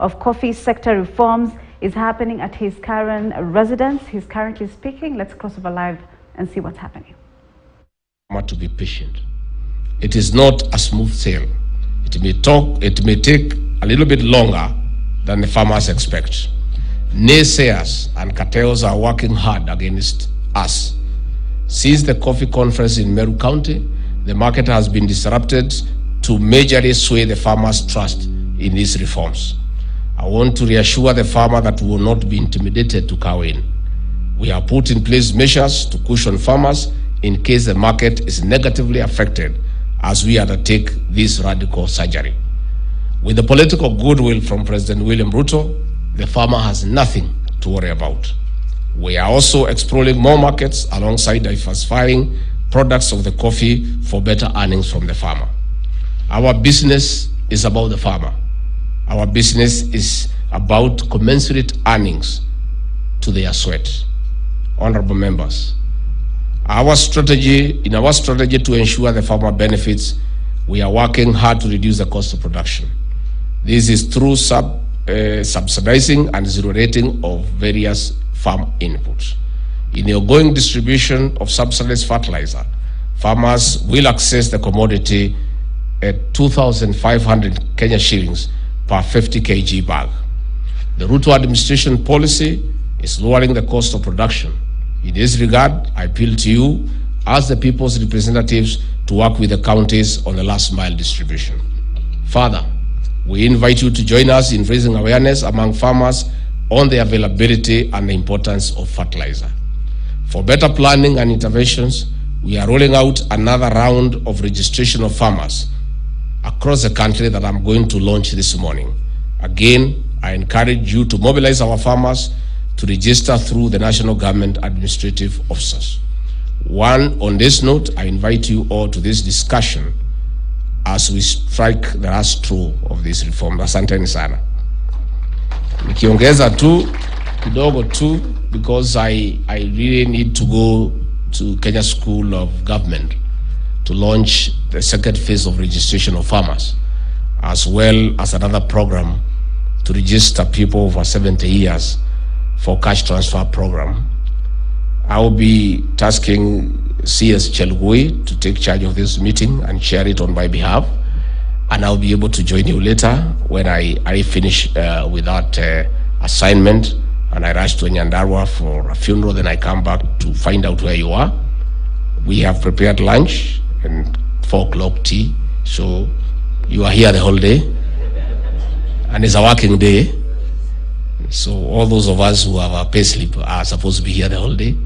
of coffee sector reforms is happening at his current residence. He's currently speaking. Let's cross over live and see what's happening. To be patient. It is not a smooth sail. It may take a little bit longer than the farmers expect. Naysayers and cartels are working hard against us. Since the coffee conference in Meru County, the market has been disrupted to majorly sway the farmers' trust in these reforms. I want to reassure the farmer that we will not be intimidated to cow in. We have put in place measures to cushion farmers in case the market is negatively affected as we undertake this radical surgery. With the political goodwill from President William Ruto, the farmer has nothing to worry about. We are also exploring more markets alongside diversifying products of the coffee for better earnings from the farmer. Our business is about the farmer. Our business is about commensurate earnings to their sweat. Honorable members, in our strategy to ensure the farmer benefits, we are working hard to reduce the cost of production. This is through subsidizing and zero rating of various farm inputs. In the ongoing distribution of subsidized fertilizer, farmers will access the commodity at 2,500 Kenya shillings per 50 kg bag. The Ruto administration policy is lowering the cost of production. In this regard, I appeal to you as the people's representatives to work with the counties on the last mile distribution. Further, we invite you to join us in raising awareness among farmers on the availability and the importance of fertilizer. For better planning and interventions, we are rolling out another round of registration of farmers across the country that I'm going to launch this morning. Again, I encourage you to mobilize our farmers to register through the national government administrative officers. On this note, I invite you all to this discussion as we strike the last straw of this reform. Asanteni sana. Nikiongeza tu kidogo tu because I really need to go to Kenya School of Government to launch the second phase of registration of farmers, as well as another program to register people over 70 years for cash transfer program. I will be tasking CS Chelgui to take charge of this meeting and share it on my behalf, and I'll be able to join you later when I finish with that assignment and I rush to Nyandarua for a funeral. Then I come back to find out where you are. We have prepared lunch and 4 o'clock tea, so you are here the whole day, and it's a working day. So all those of us who have a pay slip are supposed to be here the whole day.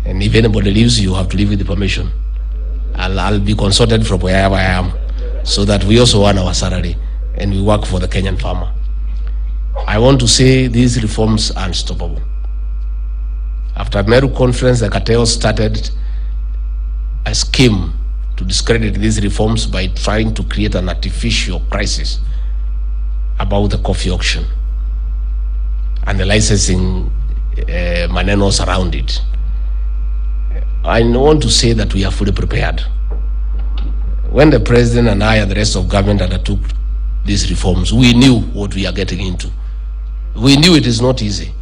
And if anybody leaves, you have to leave with the permission. I'll be consulted from wherever I am, so that we also earn our salary and we work for the Kenyan farmer. I want to say these reforms are unstoppable. After Meru conference, the cartels started a scheme to discredit these reforms by trying to create an artificial crisis about the coffee auction and the licensing manenos around it. I want to say that we are fully prepared. When the president and I and the rest of government undertook these reforms, we knew what we are getting into. We knew it is not easy,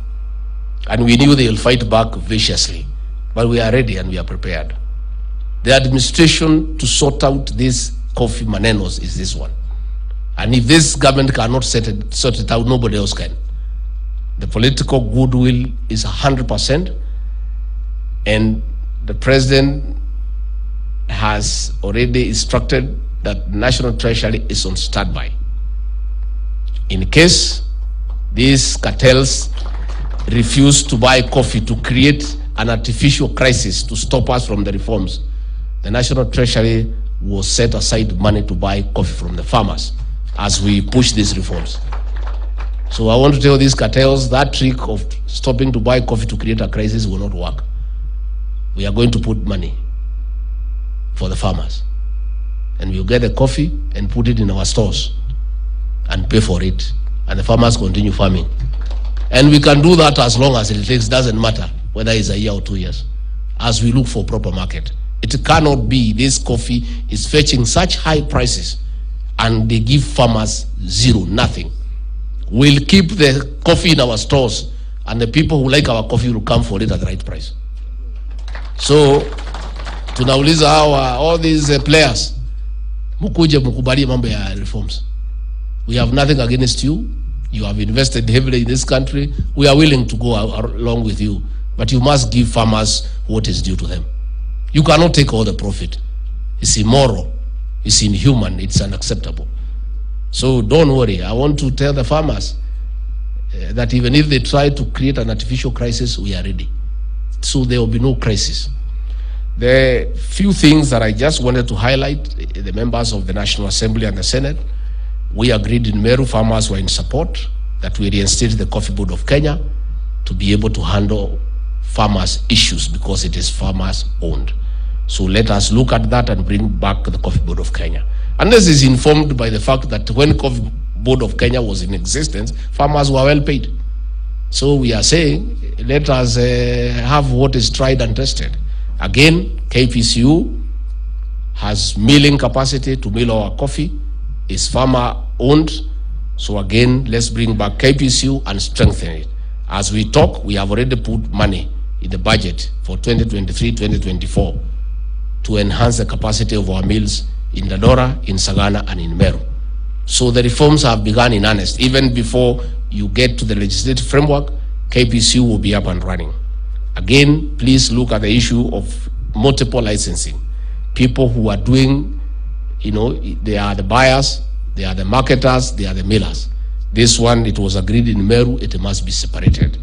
and we knew they'll fight back viciously, but we are ready and we are prepared. The administration to sort out these coffee manenos is this one. And if this government cannot sort it out, nobody else can. The political goodwill is 100%, and the president has already instructed that National Treasury is on standby. In case these cartels refuse to buy coffee to create an artificial crisis to stop us from the reforms, the National Treasury will set aside money to buy coffee from the farmers as we push these reforms. So I want to tell these cartels that trick of stopping to buy coffee to create a crisis will not work. We are going to put money for the farmers, and we'll get the coffee and put it in our stores and pay for it, and the farmers continue farming. And we can do that as long as it takes, doesn't matter whether it's a year or 2 years, as we look for proper market. It cannot be this coffee is fetching such high prices and they give farmers zero, nothing. We'll keep the coffee in our stores, and the people who like our coffee will come for it at the right price. So tunauliza all these players, mukuje mukubali mambo ya reforms. We have nothing against you. You have invested heavily in this country. We are willing to go along with you, but you must give farmers what is due to them. You cannot take all the profit. It's immoral. It's inhuman. It's unacceptable. So don't worry. I want to tell the farmers that even if they try to create an artificial crisis, we are ready. So there will be no crisis. The few things that I just wanted to highlight, the members of the National Assembly and the Senate, we agreed in Meru, farmers were in support, that we reinstate the Coffee Board of Kenya to be able to handle farmers' issues because it is farmers owned. So let us look at that and bring back the Coffee Board of Kenya. And this is informed by the fact that when Coffee Board of Kenya was in existence, farmers were well paid. So we are saying, let us have what is tried and tested. Again, KPCU has milling capacity to mill our coffee. It's farmer owned. So again, let's bring back KPCU and strengthen it. As we talk, we have already put money in the budget for 2023-2024 to enhance the capacity of our mills in Dadora, in Sagana, and in Meru. So the reforms have begun in earnest. Even before you get to the legislative framework, KPCU will be up and running. Again, please look at the issue of multiple licensing. People who are doing, they are the buyers, they are the marketers, they are the millers. This one, it was agreed in Meru, it must be separated.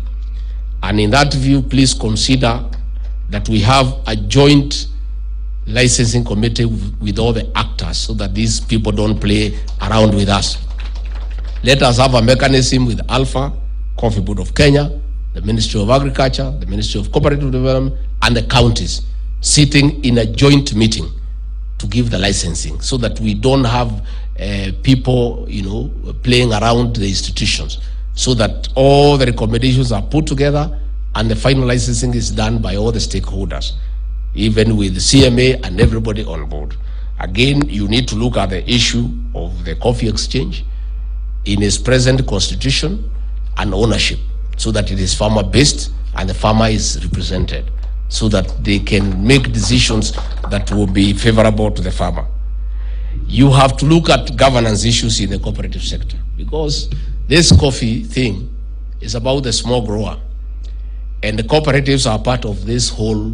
And in that view, please consider that we have a joint licensing committee with all the actors so that these people don't play around with us. Let us have a mechanism with Alpha, Coffee Board of Kenya, the Ministry of Agriculture, the Ministry of Cooperative Development, and the counties sitting in a joint meeting to give the licensing so that we don't have people, playing around the institutions, so that all the recommendations are put together and the final licensing is done by all the stakeholders, even with the CMA and everybody on board. Again, you need to look at the issue of the coffee exchange in its present constitution and ownership, so that it is farmer-based and the farmer is represented, so that they can make decisions that will be favorable to the farmer. You have to look at governance issues in the cooperative sector, because this coffee thing is about the small grower, and the cooperatives are part of this whole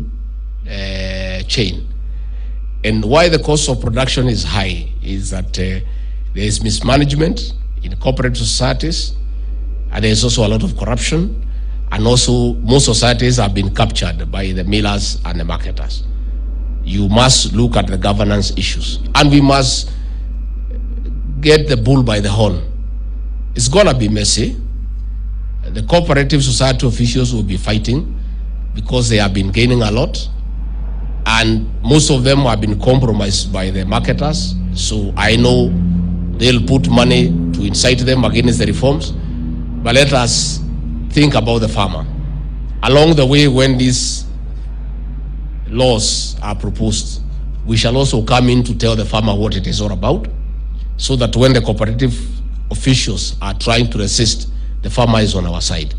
chain. And why the cost of production is high is that there is mismanagement in cooperative societies, and there is also a lot of corruption, and also most societies have been captured by the millers and the marketers. You must look at the governance issues, and we must get the bull by the horn. It's gonna be messy. The cooperative society officials will be fighting because they have been gaining a lot, and most of them have been compromised by the marketers. So I know they'll put money to incite them against the reforms, but let us think about the farmer. Along the way, when these laws are proposed, we shall also come in to tell the farmer what it is all about, so that when the cooperative officials are trying to resist, the farmer is on our side.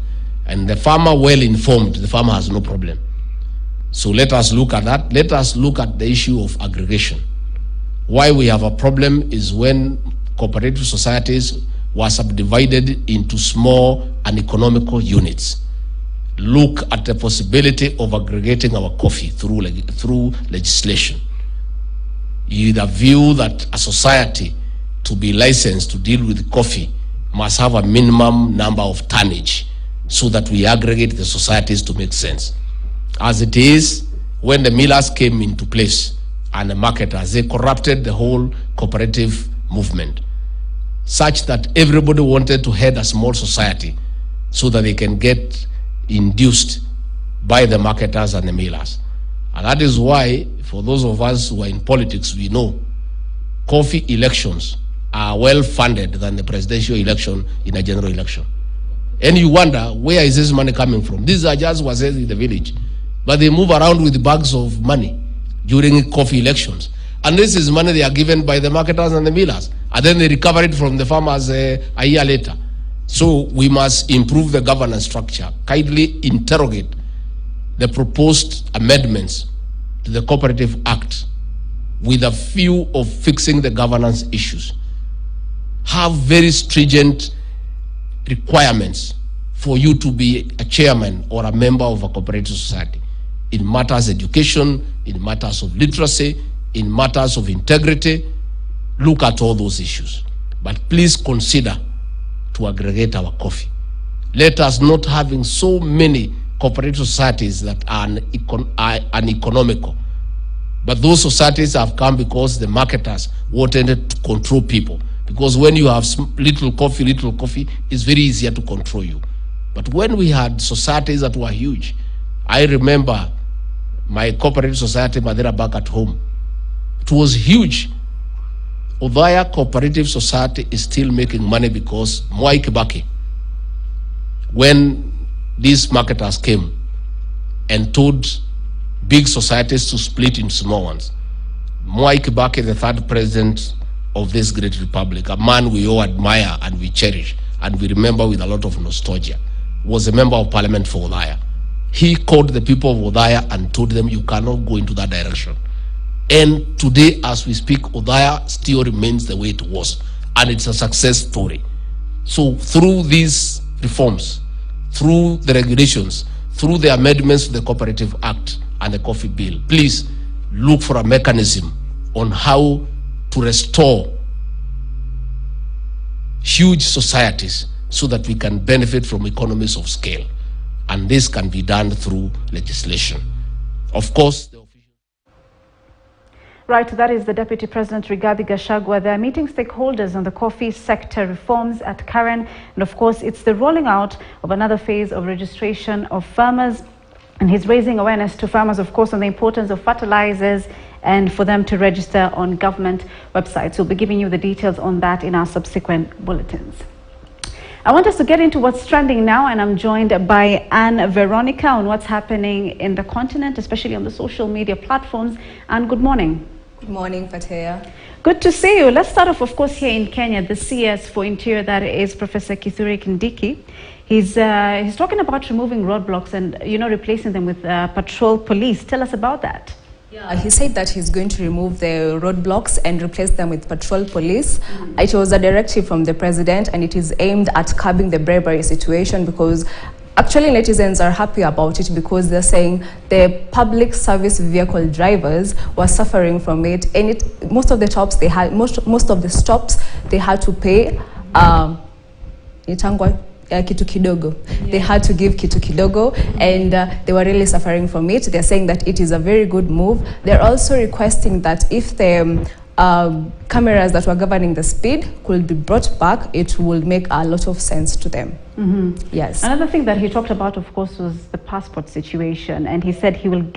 And the farmer, well informed, the farmer has no problem. So let us look at that. Let us look at the issue of aggregation. Why we have a problem is when cooperative societies were subdivided into small and economical units. Look at the possibility of aggregating our coffee through legislation. You the view that a society to be licensed to deal with coffee must have a minimum number of tonnage so that we aggregate the societies to make sense. As it is, when the millers came into place and the marketers, they corrupted the whole cooperative movement, such that everybody wanted to head a small society so that they can get induced by the marketers and the millers. And that is why, for those of us who are in politics, we know coffee elections are well funded than the presidential election in a general election. And you wonder, where is this money coming from? These are just wazes in the village, but they move around with bags of money during coffee elections. And this is money they are given by the marketers and the millers, and then they recover it from the farmers a year later. So we must improve the governance structure, kindly interrogate the proposed amendments to the Cooperative Act with a view of fixing the governance issues. Have very stringent requirements for you to be a chairman or a member of a cooperative society in matters of education, in matters of literacy, in matters of integrity. Look at all those issues. But please consider to aggregate our coffee. Let us not having so many cooperative societies that are uneconomical. But those societies have come because the marketers wanted to control people. Because when you have little coffee, it's very easier to control you. But when we had societies that were huge, I remember my cooperative society, Madera, back at home. It was huge. Othaya Cooperative Society is still making money because Mwai Kibaki, when these marketers came and told big societies to split into small ones, Mwai Kibaki, the third president of this great republic, a man we all admire and we cherish and we remember with a lot of nostalgia, was a member of parliament for Othaya. He called the people of Othaya and told them, you cannot go into that direction. And today, as we speak, Othaya still remains the way it was. And it's a success story. So through these reforms, through the regulations, through the amendments to the Cooperative Act and the Coffee Bill, please look for a mechanism on how to restore huge societies so that we can benefit from economies of scale. And this can be done through legislation. Of course, right, that is the Deputy President Rigathi Gachagua. They are meeting stakeholders on the coffee sector reforms at Karen. And of course, it's the rolling out of another phase of registration of farmers. And he's raising awareness to farmers, of course, on the importance of fertilizers and for them to register on government websites. We'll be giving you the details on that in our subsequent bulletins. I want us to get into what's trending now, and I'm joined by Anne Veronica on what's happening in the continent, especially on the social media platforms. Anne, good morning. Good morning, Fatea. Good to see you. Let's start off, of course, here in Kenya. The CS for Interior, that is Professor Kithure Kindiki. He's talking about removing roadblocks and, replacing them with patrol police. Tell us about that. Yeah, he said that he's going to remove the roadblocks and replace them with patrol police. It was a directive from the president, and it is aimed at curbing the bribery situation, because actually netizens are happy about it, because they're saying the public service vehicle drivers were suffering from it, and most of the stops they had to pay kitu kidogo. Yeah. They had to give kitu kidogo, and they were really suffering from it. They're saying that it is a very good move. They're also requesting that if the cameras that were governing the speed could be brought back, it will make a lot of sense to them. Mm-hmm. Yes. Another thing that he talked about, of course, was the passport situation, and he said he will